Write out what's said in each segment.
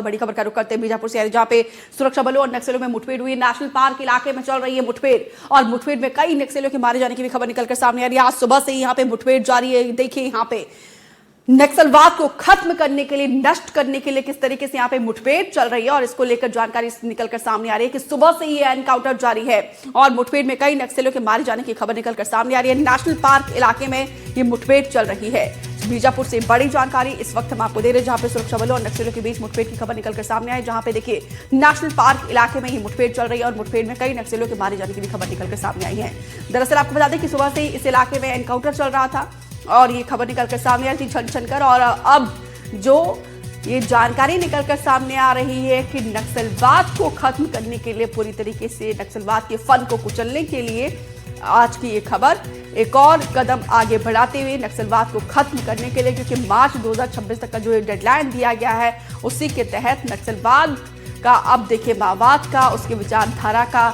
बड़ी खबर का रुख करते हैं बीजापुर से, जहां पे सुरक्षा बलों और नक्सलियों में मुठभेड़ हुई। नेशनल पार्क इलाके में चल रही है मुठभेड़ और मुठभेड़ में कई नक्सलियों के मारे जाने की भी खबर निकलकर सामने आ रही है। आज सुबह से ही यहाँ पे मुठभेड़ जारी है। देखिए यहाँ पे नक्सलवाद को खत्म करने के लिए, नष्ट करने के लिए किस तरीके से यहाँ पे मुठभेड़ चल रही है और इसको लेकर जानकारी निकलकर सामने आ रही है कि सुबह से ये एनकाउंटर जारी है और मुठभेड़ में कई नक्सलियों के मारे जाने की खबर निकलकर सामने आ रही है। नेशनल पार्क इलाके में ये मुठभेड़ चल रही है। बीजापुर से बड़ी जानकारी इस वक्त हम आपको दे रहे हैं, जहां पे सुरक्षा बलों और नक्सलियों के बीच मुठभेड़ की खबर निकलकर सामने आई, जहां पे देखिए नेशनल पार्क इलाके में ही मुठभेड़ चल रही है और मुठभेड़ में कई नक्सलियों के मारे जाने की भी खबर निकलकर सामने आई है। दरअसल आपको बता दें कि सुबह से इस इलाके में एनकाउंटर चल रहा था और ये खबर निकलकर सामने आई थी छन छन कर, और अब जो ये जानकारी निकलकर सामने आ रही है कि नक्सलवाद को खत्म करने के लिए, पूरी तरीके से नक्सलवाद के फन को कुचलने के लिए आज की ये खबर एक और कदम आगे बढ़ाते हुए नक्सलवाद को खत्म करने के लिए, क्योंकि मार्च 2026 तक का जो डेडलाइन दिया गया है उसी के तहत नक्सलवाद का अब देखिए माओवाद का, उसके विचारधारा का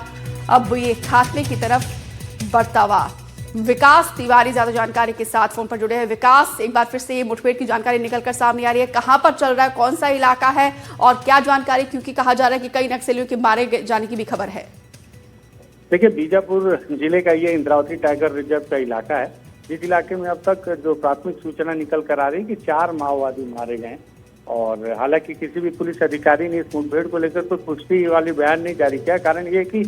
अब ये खात्मे की तरफ बढ़ता हुआ। विकास तिवारी ज्यादा जानकारी के साथ फोन पर जुड़े हैं। विकास, एक बार फिर से ये मुठभेड़ की जानकारी निकलकर सामने आ रही है, कहां पर चल रहा है, कौन सा इलाका है और क्या जानकारी, क्योंकि कहा जा रहा है कि कई नक्सलियों के मारे जाने की भी खबर है। देखिए, बीजापुर जिले का ये इंद्रावती टाइगर रिजर्व का इलाका है, जिस इलाके में अब तक जो प्राथमिक सूचना निकल कर आ रही है कि 4 माओवादी मारे गए और हालांकि किसी भी पुलिस अधिकारी ने इस मुठभेड़ को लेकर कोई पुष्टि वाली बयान नहीं जारी किया। कारण ये कि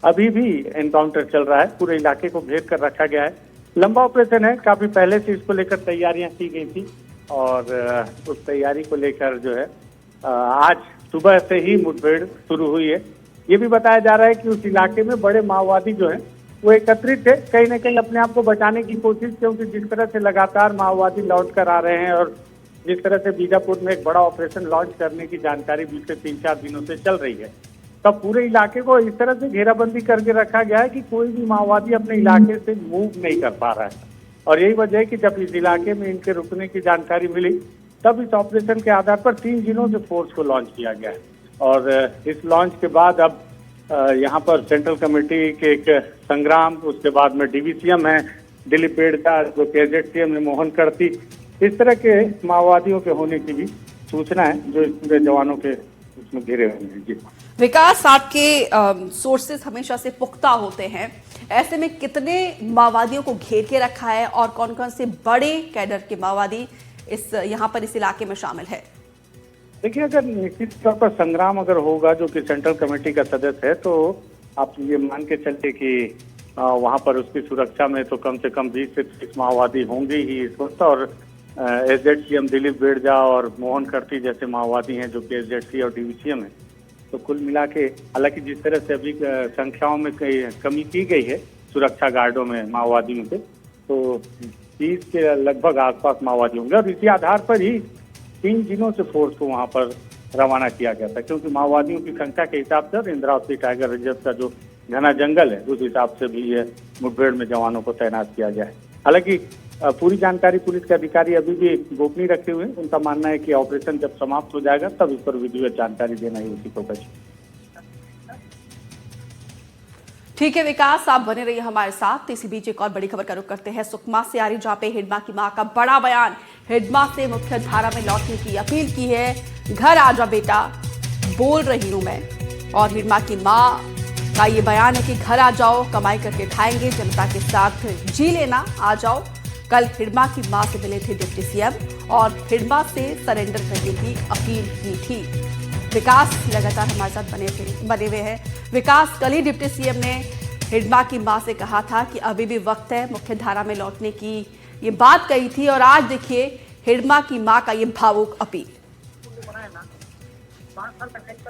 अभी भी एनकाउंटर चल रहा है, पूरे इलाके को घेर कर रखा गया है। लंबा ऑपरेशन है, काफी पहले से इसको लेकर तैयारियां की गई थी और उस तैयारी को लेकर जो है आज सुबह से ही मुठभेड़ शुरू हुई है। ये भी बताया जा रहा है कि उस इलाके में बड़े माओवादी जो हैं वो एकत्रित थे, कहीं न कहीं अपने आप को बचाने की कोशिश, क्योंकि जिस तरह से लगातार माओवादी लौट कर आ रहे हैं और जिस तरह से बीजापुर में एक बड़ा ऑपरेशन लॉन्च करने की जानकारी पिछले 3-4 दिनों से चल रही है, तब पूरे इलाके को इस तरह से घेराबंदी करके रखा गया है कि कोई भी माओवादी अपने इलाके से मूव नहीं कर पा रहा है। और यही वजह है कि जब इस इलाके में इनके रुकने की जानकारी मिली, तब इस ऑपरेशन के आधार पर 3 जिलों से फोर्स को लॉन्च किया गया है। और इस लॉन्च के बाद अब यहाँ पर सेंट्रल कमेटी के एक संग्राम, उसके बाद में डीवीसीएम है दिलीप बेड़का, जो केजेडसीएम है मोहन करती, इस तरह के माओवादियों के होने की भी सूचना है जो पूरे जवानों के उसमें घिरे हुए हैं। जी विकास, आपके सोर्सेस हमेशा से पुख्ता होते हैं, ऐसे में कितने माओवादियों को घेर के रखा है और कौन कौन से बड़े कैडर के माओवादी यहाँ पर इस इलाके में शामिल है? देखिए, अगर निश्चित तौर पर संग्राम अगर होगा, जो कि सेंट्रल कमेटी का सदस्य है, तो आप ये मान के चलते कि वहां पर उसकी सुरक्षा में तो कम से कम 20 से 30 माओवादी होंगे ही इस वक्त। और एसजेडसीएम दिलीप बेड़जा और मोहन करती जैसे माओवादी हैं जो कि एसजेडसी और डीवीसीएम है। तो कुल मिला के, हालांकि जिस तरह से अभी संख्याओं में कमी की गई है सुरक्षा गार्डों में माओवादियों के, तो 30 के लगभग आसपास माओवादी होंगे और इसी आधार पर ही 3 जिलों से फोर्स को वहां पर रवाना किया गया था, क्योंकि माओवादियों की संख्या के हिसाब से इंद्रावती टाइगर रिजर्व का जो घना जंगल है उस हिसाब से भी ये मुठभेड़ में जवानों को तैनात किया गया है। हालांकि पूरी जानकारी पुलिस के अधिकारी अभी भी गोपनीय रखे हुए हैं। उनका मानना है कि ऑपरेशन जब समाप्त हो जाएगा तब इस पर विधिवत जानकारी देना ही उसी को बचे। ठीक है विकास, आप बने रहिए हमारे साथ। इसी बीच एक और बड़ी खबर का रुख करते हैं सुकमा से आ रही, जहां पे हिडमा की मां का बड़ा बयान, हिडमा से मुख्य धारा में लौटने की अपील की है। घर आ जा बेटा, बोल रही हूं मैं। और हिडमा की मां का ये बयान है कि घर आ जाओ, कमाई करके खाएंगे, जनता के साथ जी लेना, आ जाओ। कल हिडमा की मां से मिले थे डिप्टी सीएम और हिडमा से सरेंडर करने की अपील की थी। विकास लगातार हमारे साथ बने हुए हैं। विकास, कल ही डिप्टी सीएम ने हिडमा की मां से कहा था कि अभी भी वक्त है मुख्य धारा में लौटने की, ये बात कही थी और आज देखिए हिडमा की मां का ये भावुक अपील।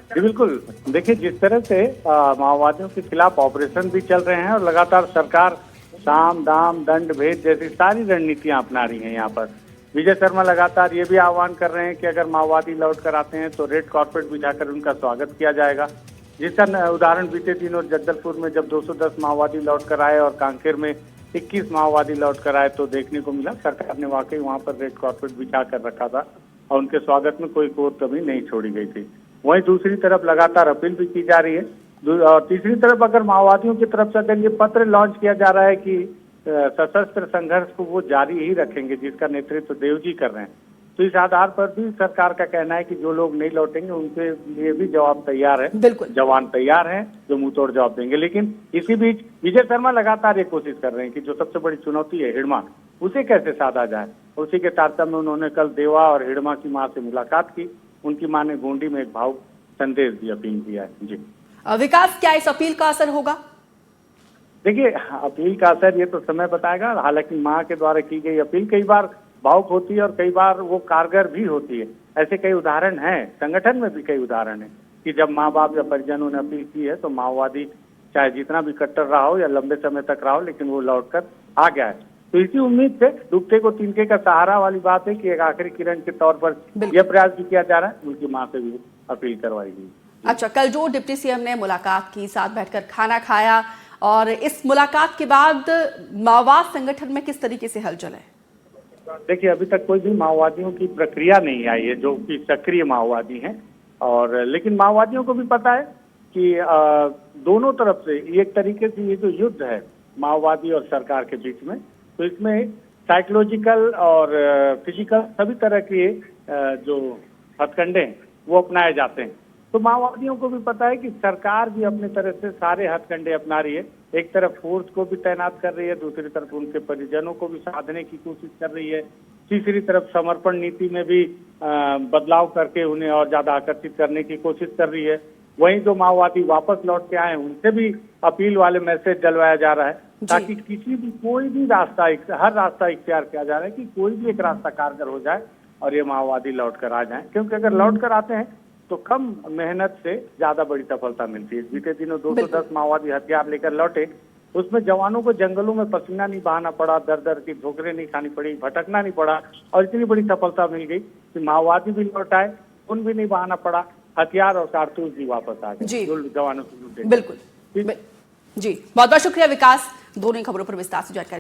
जी बिल्कुल, देखिए जिस तरह से माओवादियों के खिलाफ ऑपरेशन भी चल रहे हैं और लगातार सरकार साम दाम दंड भेद जैसी सारी रणनीतियां अपना रही है। यहाँ पर विजय शर्मा लगातार ये भी आह्वान कर रहे हैं कि अगर माओवादी लौट कर आते हैं तो रेड कॉर्पेट बिछाकर उनका स्वागत किया जाएगा, जिसका उदाहरण बीते दिनों जगदलपुर में जब 210 माओवादी लौट कर आए और कांकेर में 21 माओवादी लौट कर आए तो देखने को मिला। सरकार ने वाकई वहां पर रेड कॉर्पेट बिछा कर रखा था और उनके स्वागत में कोई कोर कमी नहीं छोड़ी गई थी। वहीं दूसरी तरफ लगातार अपील भी की जा रही है और तीसरी तरफ अगर माओवादियों की तरफ से अगर ये पत्र लॉन्च किया जा रहा है कि सशस्त्र संघर्ष को वो जारी ही रखेंगे, जिसका नेतृत्व देव जी कर रहे हैं, तो इस आधार पर भी सरकार का कहना है कि जो लोग नहीं लौटेंगे उनके लिए भी जवाब तैयार है, बिल्कुल। जवान तैयार हैं जो मुंह तोड़ जवाब देंगे। लेकिन इसी बीच विजय शर्मा लगातार ये कोशिश कर रहे हैं कि जो सबसे बड़ी चुनौती है हिड़मा, उसे कैसे साधा जाए। उसी के तारतम्य में उन्होंने कल देवा और हिड़मा की मां से मुलाकात की। उनकी मां ने गोंडी में एक भावुक संदेश दी, अपील किया है। जी विकास, क्या इस अपील का असर होगा? देखिए, अपील का असर ये तो समय बताएगा। हालांकि मां के द्वारा की गई अपील कई बार भावुक होती है और कई बार वो कारगर भी होती है। ऐसे कई उदाहरण हैं, संगठन में भी कई उदाहरण हैं कि जब माँ बाप या परिजनों ने अपील की है तो माओवादी चाहे जितना भी कट्टर रहा हो या लंबे समय तक रहा हो, लेकिन वो लौटकर आ गया है। तो इसी उम्मीद से डूबते को तिनके का सहारा वाली बात है कि एक आखिरी किरण के तौर पर यह प्रयास भी किया जा रहा है, उनकी मां से भी अपील करवाई गई। अच्छा, कल जो डिप्टी सीएम ने मुलाकात की, साथ बैठकर खाना खाया, और इस मुलाकात के बाद माओवाद संगठन में किस तरीके से हलचल है? देखिए, अभी तक कोई भी माओवादियों की प्रक्रिया नहीं आई है जो कि सक्रिय माओवादी हैं, और लेकिन माओवादियों को भी पता है कि दोनों तरफ से एक तरीके से ये जो युद्ध है माओवादी और सरकार के बीच में, तो इसमें साइकोलॉजिकल और फिजिकल सभी तरह के जो हथकंडे हैं वो अपनाए जाते हैं। तो माओवादियों को भी पता है कि सरकार भी अपने तरह से सारे हथकंडे अपना रही है। एक तरफ फोर्स को भी तैनात कर रही है, दूसरी तरफ उनके परिजनों को भी साधने की कोशिश कर रही है, तीसरी तरफ समर्पण नीति में भी बदलाव करके उन्हें और ज्यादा आकर्षित करने की कोशिश कर रही है। वहीं जो माओवादी वापस लौट के आए उनसे भी अपील वाले मैसेज डलवाया जा रहा है, ताकि किसी भी कोई भी रास्ता, हर रास्ता इख्तियार किया जा रहा है कि कोई भी एक रास्ता कारगर हो जाए और ये माओवादी लौट कर आ जाए। क्योंकि अगर लौट कर आते हैं तो कम मेहनत से ज्यादा बड़ी सफलता मिलती है। बीते दिनों 210 माओवादी हथियार लेकर लौटे, उसमें जवानों को जंगलों में पसीना नहीं बहाना पड़ा, दर दर की ठोकरें नहीं खानी पड़ी, भटकना नहीं पड़ा, और इतनी बड़ी सफलता मिल गई कि माओवादी भी लौट आए, खून भी नहीं बहाना पड़ा, हथियार और कारतूस भी वापस आ गए जो जवानों से लूटे। बिल्कुल जी, बहुत बहुत शुक्रिया विकास, दोनों खबरों पर विस्तार से जानकारी।